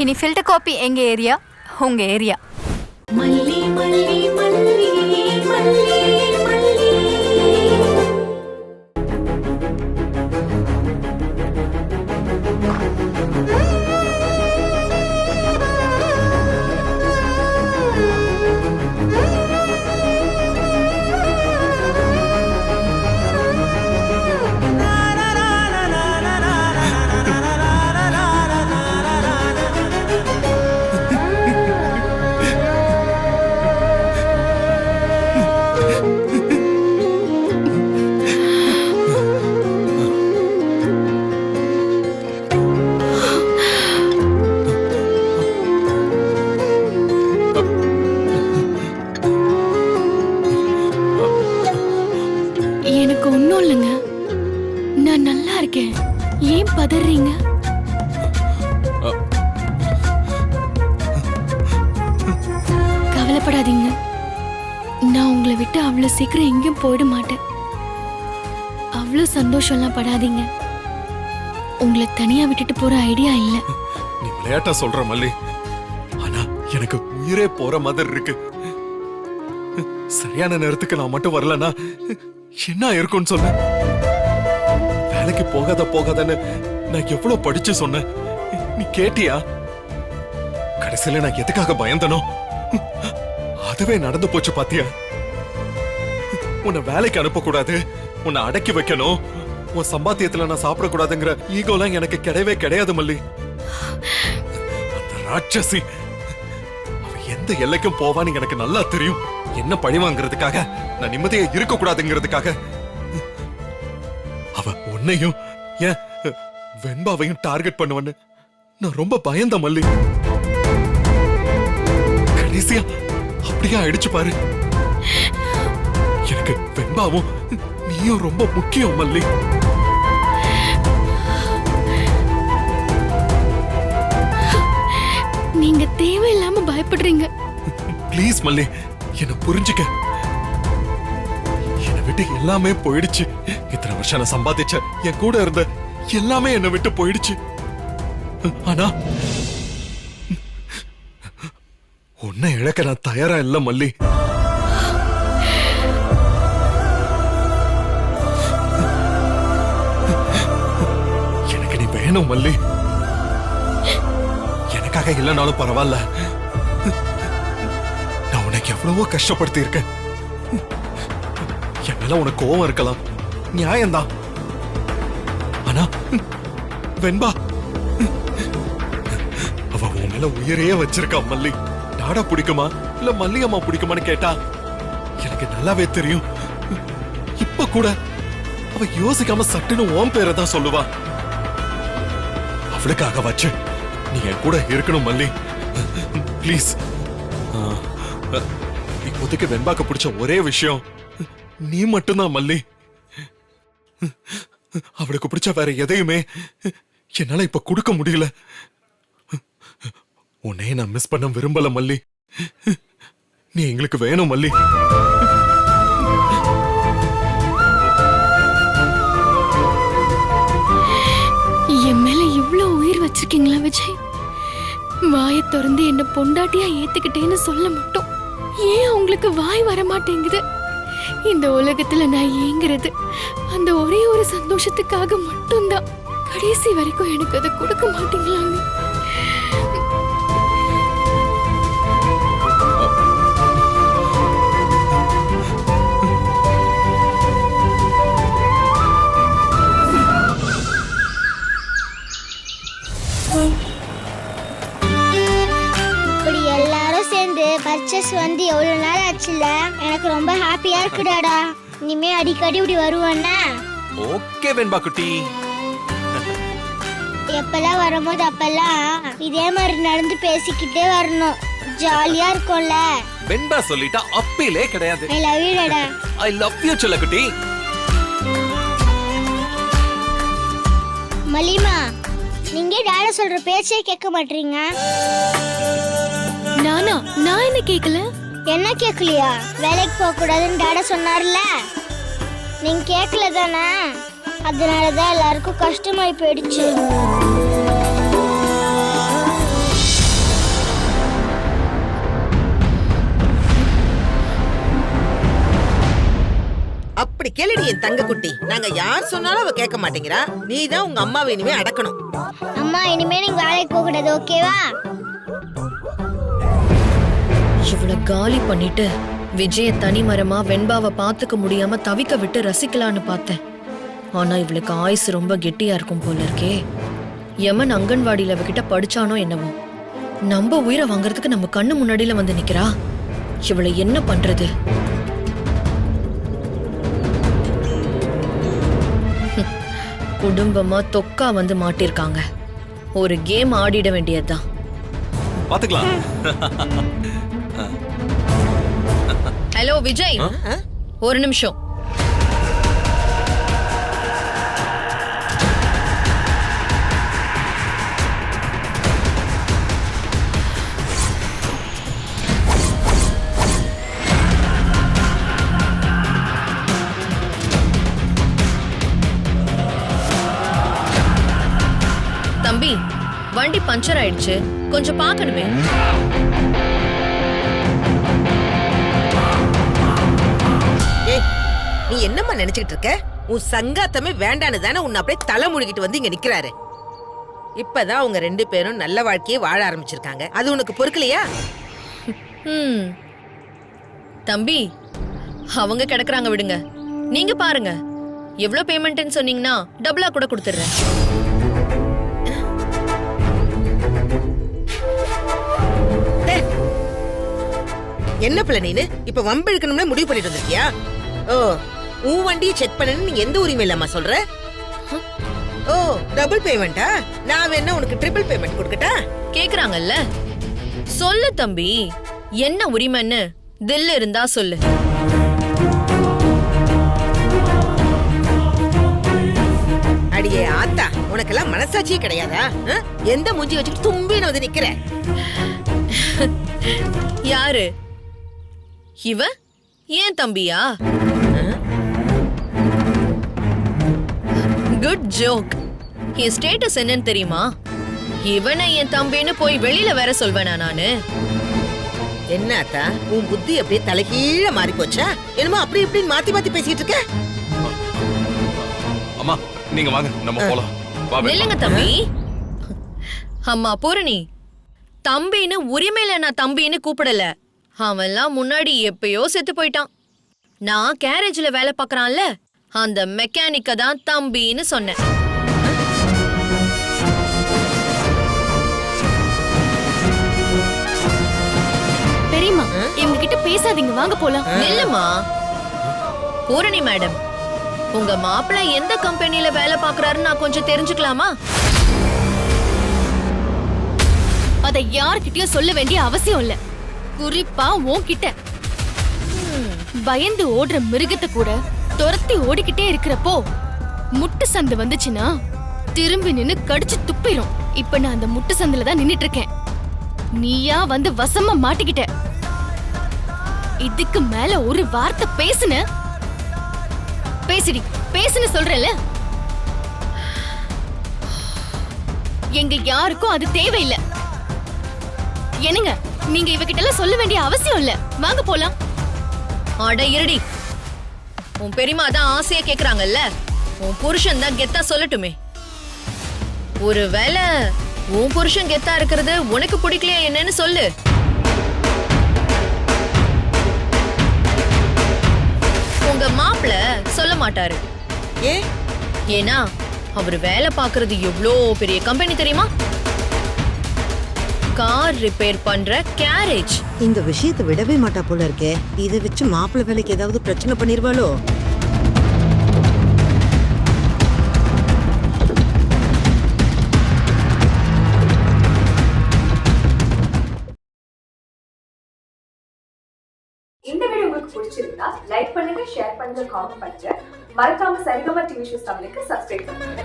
இனி filter coffee எங்க area, உங்க ஏரியா. மல்லி மல்லி மல்லி மல்லி மல்லி. எனக்கு ஒண்ணும் இல்லைங்க, நான் நல்லா இருக்கேன். ஏன் பதறீங்க? கவலைப்படாதீங்க, நான் உங்களை விட்டு அவ்வளவு சீக்கிரம் எங்கேயும் போயிட மாட்டேன். அவ்வளவு சந்தோஷம்லாம் படாதீங்க. உங்களை தனியா விட்டுட்டு போற ஐடியா இல்ல. நீ விளையாட்டா சொல்ற மல்லி, ஆனா எனக்கு உயிரே போற மாதிரி இருக்கு. சரியான நேரத்துக்கு நான் மட்டும் வரலன்னா என்ன இருக்கும்னு சொன்ன. வேலைக்கு போகாதன்னு நான் எவ்வளவு படிச்சு சொன்னேன், நீ கேட்டியா? கடைசியில நான் எதுக்காக பயந்தனோ அதுவே நடந்து போச்சு பாத்தியா? உன்னை வேலைக்கு அனுப்ப கூடாது, உன்னை அடக்கி வைக்கணும், உன் சம்பாத்தியத்துல நான் சாப்பிடக்கூடாதுங்கிற ஈகோலாம் எனக்கு கிடையவே கிடையாது மல்லி. அந்த ராட்சசி அவ எந்த எல்லைக்கும் போவான்னு எனக்கு நல்லா தெரியும். என்ன பழி வாங்குறதுக்காக, நான் நிம்மதியா இருக்க கூடாதுங்கிறதுக்காக அவ உன்னையும் ஏன் வெண்பாவையும் டார்கெட் பண்ணுவன்னு நான் ரொம்ப பயந்த மல்லி. கடைசியா அப்படியே அடிச்சு பாரு. எனக்கு வெண்பாவும் நீயும் ரொம்ப முக்கியம் மல்லி. நீங்க தேவையில்லாம பயப்படுறீங்க. ப்ளீஸ் மல்லி, என்ன புரிஞ்சுக்க. என்னை விட்டு எல்லாமே போயிடுச்சு. இத்தனை வருஷம் நான் சம்பாதிச்ச, என் கூட இருந்த எல்லாமே என்னை விட்டு போயிடுச்சு. ஆனா உன்னை இழக்க நான் தயாரா இல்ல மல்லி. எனக்கு நீ வேணும் மல்லி. எனக்காக இல்லைனாலும் பரவாயில்ல, நான் உனக்கு எவ்வளவோ கஷ்டப்படுத்தி இருக்கேன். என் மேல உனக்கு கோவம் இருக்கலாம், நியாயம்தான். ஆனா வெண்பா அவ உன் மேல உயிரையே வச்சிருக்கா மல்லி. டாடா பிடிக்குமா இல்ல மல்லியம்மா பிடிக்குமான்னு கேட்டா எனக்கு நல்லாவே தெரியும். இப்ப கூட அவ யோசிக்காம சட்டுன்னு உன் பேரை தான் சொல்லுவா. அவளுக்காக வச்சு நீ என் கூட இருக்கணும் மல்லி, ப்ளீஸ். இப்போதைக்கு வெண்பாக்க பிடிச்ச ஒரே விஷயம் நீ மட்டும்தான் மல்லி. அவளுக்கு பிடிச்ச வேற எதையுமே என்னால இப்ப கொடுக்க முடியல. உன்னையே நான் மிஸ் பண்ண விரும்பல மல்லி. நீ எங்களுக்கு வேணும் மல்லி. என் மேல இவ்வளவு உயிர் வச்சிருக்கீங்களா விஜய்? வாயை திறந்து என்ன பொண்டாட்டியா ஏத்துக்கிட்டேன்னு சொல்ல மட்டும் ஏன் உங்களுக்கு வாய் வர மாட்டேங்குது? இந்த உலகத்துல நான் ஏங்குறது அந்த ஒரே ஒரு சந்தோஷத்துக்காக மட்டும்தான். கடைசி வரைக்கும் எனக்கு அதை கொடுக்க மாட்டீங்களாங்க? இப்படி எல்லாரும் சேர்ந்து பர்ச்சேஸ் வந்து எவ்வளவு நாள் ஆச்சுல, எனக்கு ரொம்ப ஹாப்பியா இருக்குடாடா. இனிமே அடிக்கடி இப்படி வருவானா? ஓகே வெண்பா குட்டி. எப்பெல்லாம் வரும்போது அப்பெல்லாம் இதே மாதிரி நடந்து பேசிக்கிட்டே வரணும். ஜாலியா இருக்கும்ல. வெண்பா சொல்லிட்டா அப்பிலே கிடையாது. I love you Tata. I love you செல்ல குட்டி. மலிமா, நீங்க டாடா சொல்ற பேச்சே கேட்க மாட்டீங்க. நான் என்ன கேட்கல? என்ன கேட்கலையா? வேலைக்கு போக கூடாதுன்னு டாடா சொன்னார்ல, நீங்க கேட்கல தானே? அதனாலதான் எல்லாருக்கும் கஷ்டமாயி போயிடுச்சு. என் தங்க குட்டி. நாங்க யார் சொன்னாலும் அவ கேட்க மாட்டேங்கிறா. நீ தான் உங்க அம்மாவை இனிமே அடக்கணும். அம்மா இனிமே நீங்க வேலைக்கு போக கூடாது, ஓகேவா? இவளை காலி பண்ணிட்டு விஜய தனிமரமா வெண்பாவை பாத்துக்க முடியாம தவிக்க விட்டு ரசிக்கலான்னு பார்த்தேன். ஆனா இவளுக்கு ஆயுசு ரொம்ப கெட்டியா இருக்கும் போல இருக்கே. யமன் அங்கன்வாடியில அவகிட்ட படிச்சானோ என்னவோ, நம்ம உயிரை வாங்குறதுக்கு நம்ம கண்ணு முன்னாடியில வந்து நிக்கிறா. இவளை என்ன பண்றது? குடும்பமா தொக்கா வந்து மாட்டிருக்காங்க. ஒரு கேம் ஆடிட வேண்டியதுதான். பாத்துக்கலாம். ஹலோ விஜய், ஒரு நிமிஷம். தம்பி, வண்டி பஞ்சர் ஆயிடுச்சு, கொஞ்சம் பார்க்கணுமே. ஏய், நீ என்னம்மா நினைச்சிட்டு இருக்க? உன் சங்காத்தமே வேண்டான்னு தானே உன்னை அப்படியே தலை முழுகிட்டு வந்து இங்க நிக்கிறாரு. இப்பதான் அவங்க 2 பேரும் நல்ல வாழ்க்கையை வாழ ஆரம்பிச்சிருக்காங்க. அது உனக்கு பொறுக்கலையா? தம்பி, அவங்க கிடக்குறாங்க, விடுங்க. நீங்க பாருங்க, எவ்வளவு பேமெண்ட்னு சொன்னீங்கன்னா டபுளா கூட கொடுத்துடுறேன். என்ன பிள்ளை நீனு இப்ப வம்பு இழுக்கணும்னு முடிவு பண்ணிட்டு வந்திருக்கியா? ஓ, உன் வண்டியை செக் பண்ணனு நீ எந்த உரிமை இல்லாம சொல்ற? ஓ, டபுள் பேமெண்டா? நான் வேணா உனக்கு ட்ரிபிள் பேமெண்ட் கொடுக்கட்டா? கேக்குறாங்கல்ல, சொல்லு தம்பி, என்ன உரிமைன்னு தில் இருந்தா சொல்லு. அடியே ஆத்தா, உனக்கெல்லாம் மனசாட்சியே கிடையாதா? எந்த மூஞ்சி வச்சுட்டு தும்பின்னு வந்து நிக்கிற? யாரு இவ? ஏன் தம்பியா? Good joke. என் ஸ்டேட்டஸ் என்னன்னு தெரியுமா? இவனை என் தம்பின்னு போய் வெளியில வேற சொல்வேனா நானு? என்ன ஆத்தா, உன் புத்தி அப்படியே தலைகீழ மாறி போச்சா? என்னமோ அப்படி இப்படின்னு மாத்தி மாத்தி பேசிட்டு இருக்க. அம்மா நீங்க வாங்க, நம்ம போலாம். வா வெண்பா. நில்லுங்க தம்பி. அம்மா பூரணி, தம்பின்னு உரிமையில நான் தம்பின்னு கூப்பிடல. அவன்லாம் முன்னாடி எப்பயோ செத்து போயிட்டான். நான் கேரேஜ்ல வேலை பார்க்கறான்ல, அந்த மெக்கானிக்க தான் தம்பின்னு சொன்னேன். பெரியம்மா, இவங்க கிட்ட பேசாதீங்க, வாங்க போலாம். நில்லுமா பூரணி மேடம், உங்க மாப்பிள்ளை எந்த கம்பெனில வேலை பார்க்கறாருன்னு நான் கொஞ்சம் தெரிஞ்சுக்கலாமா? அதை யார்கிட்டயும் சொல்ல வேண்டிய அவசியம் இல்ல, குறிப்பா உன்கிட்ட. பயந்து ஓடுற மிருகத்தை கூட துரத்தி ஓடிக்கிட்டே இருக்கிறப்போ முட்டு சந்து வந்துச்சுன்னா திரும்பி நின்னு கடிச்சு துப்பிரும். இப்ப நான் அந்த முட்டு சந்துல தான் நின்னுட்டு இருக்கேன். நீயா வந்து வசமா மாட்டிக்கிட்ட. இதுக்கு மேல ஒரு வார்த்தை பேசுன்னு சொல்றேன்ல. எங்க யாருக்கும் அது தேவையில்லை. என்னங்க, நீங்க இவகிட்ட எல்லாம் சொல்ல வேண்டிய அவசியம் இல்ல, வாங்க போலாம். அட இருடி, உன் பெரியமா தான் ஆசையா கேக்குறாங்கல்ல, உன் புருஷன் தான் கெத்தா சொல்லட்டுமே. ஒருவேளை உன் புருஷன் கெத்தா இருக்கிறது உனக்கு பிடிக்கலையா என்னன்னு சொல்லு. உங்க மாப்பிள்ள சொல்ல மாட்டாரு. ஏன்னா அவர் வேலை பார்க்கறது எவ்வளோ பெரிய கம்பெனி தெரியுமா? கார் ரிப்பேர் பண்ற கேரேஜ். இந்த விஷயத்தை விடவே மாட்டா போல இருக்கே. இதை வச்சு மாப்பிள்ளை வேலைக்கு ஏதாவது பிரச்சனை பண்ணிருவாளோ? இந்த வீடியோ உங்களுக்கு பிடிச்சிருந்தா லைக் பண்ணுங்க, ஷேர் பண்ணுங்க, காமெண்ட் பண்ணுங்க. மறக்காம சரிகமா டிவி ஷோஸ் தமிழுக்கு சப்ஸ்கிரைப் பண்ணுங்க.